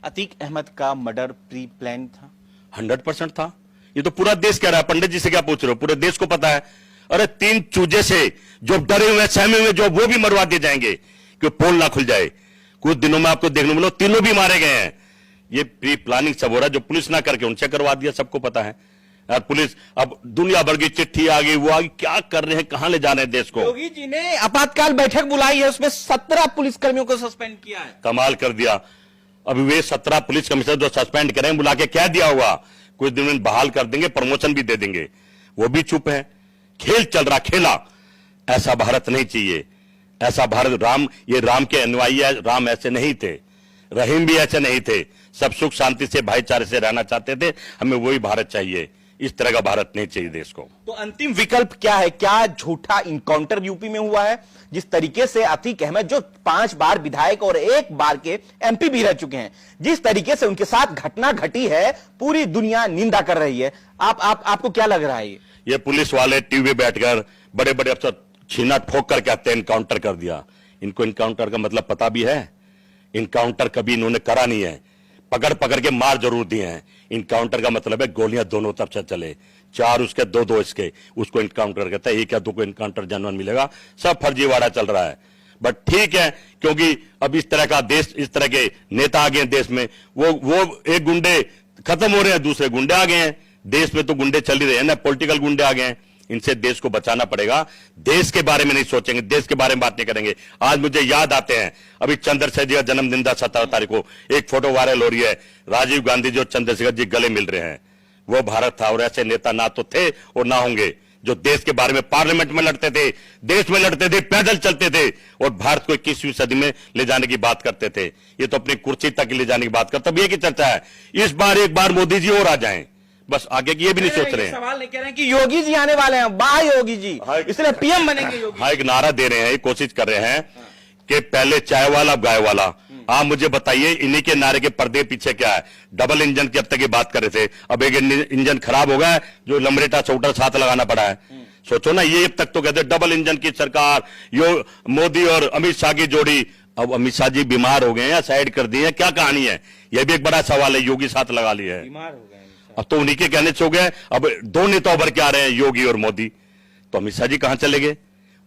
अतीक अहमद का murder pre plan था? 100% था। ये तो पूरा देश कह रहा है। पंडित जी से क्या पूछ रहे हो? पूरे देश को पता है। अरे 3 चूजे से जो डरे हुए सहमे हुए जो वो भी मरवा दिए जाएंगे कि पोल ना खुल जाए। कुछ दिनों में आपको देखने मिलो तीनों भी मारे गए हैं। ये प्री प्लानिंग सब हो रहा है जो पुलिस ना करके उनसे करवा दिया, सबको पता है। यार पुलिस अब दुनिया भर की चिट्ठी आ गई, वो आ गई, क्या कर रहे हैं, कहां ले जा रहे हैं देश को। योगी जी ने आपातकाल बैठक बुलाई है, उसमें 17 पुलिसकर्मियों को सस्पेंड किया है। कमाल कर दिया। अभी वे 17 पुलिस कमिश्नर जो सस्पेंड करें बुला के क्या दिया होगा? कुछ दिन में बहाल कर देंगे, प्रमोशन भी दे देंगे। वो भी चुप है। खेल चल रहा, खेला। ऐसा भारत नहीं चाहिए। ऐसा भारत ये राम के अनुयायी है। राम ऐसे नहीं थे, रहीम भी ऐसे नहीं थे। सब सुख शांति से भाईचारे से रहना चाहते थे। हमें वही भारत चाहिए। इस तरह का भारत नहीं चाहिए देश को। तो अंतिम विकल्प क्या है? क्या झूठा इनकाउंटर यूपी में हुआ है? जिस तरीके से अतीक अहमद जो 5 बार विधायक और 1 बार के एमपी भी रह चुके हैं, जिस तरीके से उनके साथ घटना घटी है, पूरी दुनिया निंदा कर रही है। आपको क्या लग रहा है? ये पुलिस वाले टीवी बैठकर बड़े बड़े अफसर छीना ठोक कर कहते हैं इनकाउंटर कर दिया। इनको इनकाउंटर का मतलब पता भी है? इनकाउंटर कभी इन्होंने करा नहीं है। पकड़ पकड़ के मार जरूर दिए हैं। इनकाउंटर का मतलब है गोलियां दोनों तरफ से चले, 4 उसके 2 इसके, उसको इनकाउंटर कहता है। एक या 2 को इनकाउंटर जनवन मिलेगा। सब फर्जीवाड़ा चल रहा है। बट ठीक है, क्योंकि अब इस तरह का देश, इस तरह के नेता आ गए देश में। वो एक गुंडे खत्म हो रहे हैं, दूसरे गुंडे आ गए हैं। देश में तो गुंडे चल ही रहे हैं ना, पॉलिटिकल गुंडे आ गए हैं। इनसे देश को बचाना पड़ेगा। देश के बारे में नहीं सोचेंगे, देश के बारे में बात नहीं करेंगे। आज मुझे याद आते हैं, अभी चंद्रशेखर जी का जन्मदिन था 17 तारीख को। एक फोटो वायरल हो रही है, राजीव गांधी जी और चंद्रशेखर जी गले मिल रहे हैं। वो भारत था। और ऐसे नेता ना तो थे और ना होंगे जो देश के बारे में पार्लियामेंट में लड़ते थे, देश में लड़ते थे, पैदल चलते थे और भारत को 21वीं सदी में ले जाने की बात करते थे। ये तो अपनी कुर्सी तक ले जाने की बात करते। अब ये की चर्चा है, इस बार एक बार मोदी जी और आ जाएं, बस आगे की ये भी नहीं सोच रहे हैं। सवाल नहीं कह रहे हैं कि योगी जी आने वाले हैं, वाह योगी जी, इसलिए पीएम बनेंगे योगी। हाँ, एक नारा दे रहे हैं, कोशिश कर रहे हैं कि पहले चाय वाला अब गाय वाला। आप मुझे बताइए, इन्हीं के नारे के पर्दे पीछे क्या है? डबल इंजन की अब तक की बात कर रहे थे, अब एक इंजन खराब हो गया है जो लमरेटा चौटर साथ लगाना पड़ा है। सोचो ना, ये अब तक तो कहते डबल इंजन की सरकार, यो मोदी और अमित शाह की जोड़ी। अब अमित शाह जी बीमार हो गए हैं, साइड कर दिए हैं, क्या कहानी है? यह भी एक बड़ा सवाल है। योगी साथ लगा लिए है, बीमार हो गए। अब तो उन्हीं के कहने से हो गए। अब 2 नेता उभर के आ रहे हैं, योगी और मोदी। तो अमित शाह जी कहां चले गए?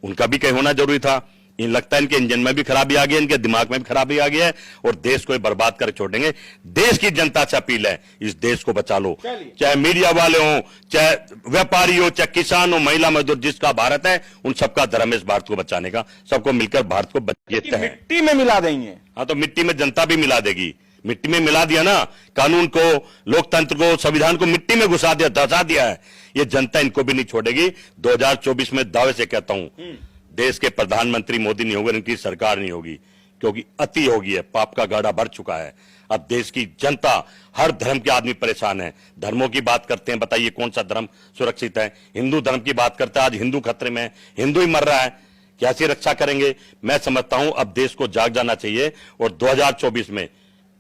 उनका भी कहीं होना जरूरी था। इन लगता है इनके इंजन में भी खराबी आ गई है, इनके दिमाग में भी खराबी आ गई है और देश को बर्बाद कर छोड़ेंगे। देश की जनता से अपील है, इस देश को बचा लो। चाहे मीडिया वाले हो, चाहे व्यापारी हो, चाहे किसान हो, महिला मजदूर, जिसका भारत है उन सबका धर्म है इस भारत को बचाने का। सबको मिलकर भारत को बचाते हैं। मिट्टी में मिला देंगे। हाँ, तो मिट्टी में जनता भी मिला देगी। मिट्टी में मिला दिया ना, कानून को, लोकतंत्र को, संविधान को मिट्टी में घुसा दिया, धसा दिया है। ये जनता इनको भी नहीं छोड़ेगी। 2024 में दावे से कहता हूं, देश के प्रधानमंत्री मोदी नहीं होंगे, इनकी सरकार नहीं होगी, क्योंकि अति हो गई है, पाप का गाड़ा भर चुका है। अब देश की जनता, हर धर्म के आदमी परेशान है। धर्मों की बात करते हैं, बताइए कौन सा धर्म सुरक्षित है? हिंदू धर्म की बात करते हैं, आज हिंदू खतरे में है, हिंदू ही मर रहा है। कैसी रक्षा करेंगे? मैं समझता हूं अब देश को जाग जाना चाहिए और 2024 में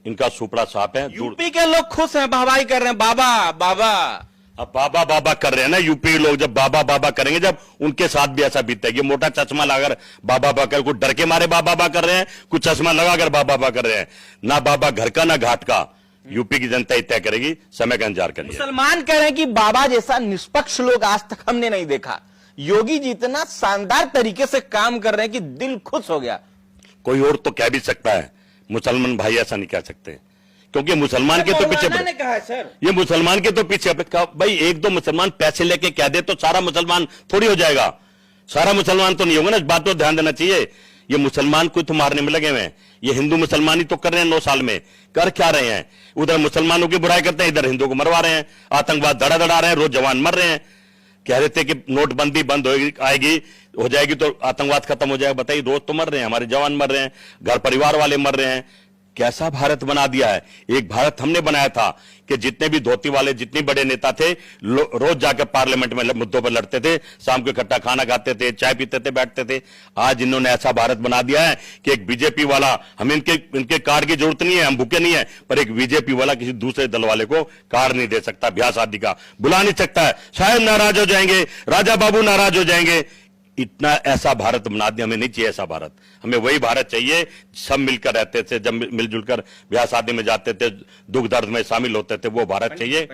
इनका सुपड़ा साफ है। यूपी के लोग खुश हैं, वाहवाही कर रहे हैं, बाबा बाबा। अब बाबा बाबा कर रहे हैं ना यूपी लोग। जब बाबा बाबा करेंगे, जब उनके साथ भी ऐसा बीतेगा। मोटा चश्मा लगाकर बाबा बाबा कर, कुछ डर के मारे बाबा बाबा कर रहे हैं, कुछ चश्मा लगाकर बाबा बाबा कर रहे हैं। ना बाबा घर का ना घाट का। यूपी की जनता ही तय करेगी, समय का इंतजार करिए। मुसलमान कह रहे हैं कि बाबा जैसा निष्पक्ष लोग आज तक हमने नहीं देखा। योगी जी इतना शानदार तरीके से काम कर रहे हैं कि दिल खुश हो गया। कोई और तो कह भी सकता है, मुसलमान भाई ऐसा नहीं कह सकते, क्योंकि मुसलमान के तो पीछे ने कहा है सर, ये मुसलमान के तो पीछे भाई 1-2 मुसलमान पैसे लेके कह दे तो सारा मुसलमान थोड़ी हो जाएगा। सारा मुसलमान तो नहीं होगा ना, इस बात पर ध्यान देना चाहिए। ये मुसलमान को तो मारने में लगे हुए हैं। ये हिंदू मुसलमान ही तो कर रहे हैं 9 साल में। कर क्या रहे हैं? उधर मुसलमानों की बुराई करते हैं, इधर हिंदुओं को मरवा रहे हैं। आतंकवाद धड़ा धड़ा रहे हैं, रोज जवान मर रहे हैं। कह रहे थे कि नोटबंदी बंद हो जाएगी तो आतंकवाद खत्म हो जाएगा। बताइए, रोज तो मर रहे हैं, हमारे जवान मर रहे हैं, घर परिवार वाले मर रहे हैं। कैसा भारत बना दिया है? एक भारत हमने बनाया था कि जितने भी धोती वाले, जितने बड़े नेता थे, रोज जाकर पार्लियामेंट में मुद्दों पर लड़ते थे, शाम को इकट्ठा खाना खाते थे, चाय पीते थे, बैठते थे। आज इन्होंने ऐसा भारत बना दिया है कि एक बीजेपी वाला, हमें इनके कार्ड की जरूरत नहीं है, हम भूखे नहीं है, पर एक बीजेपी वाला किसी दूसरे दल वाले को कार्ड नहीं दे सकता, ब्याह शादी का बुला नहीं सकता है। शायद नाराज हो जाएंगे, राजा बाबू नाराज हो जाएंगे। इतना ऐसा भारत बना दिया, हमें नहीं चाहिए ऐसा भारत। हमें वही भारत चाहिए सब मिलकर रहते थे, जब मिलजुल कर ब्याह शादी में जाते थे, दुख दर्द में शामिल होते थे, वो भारत चाहिए।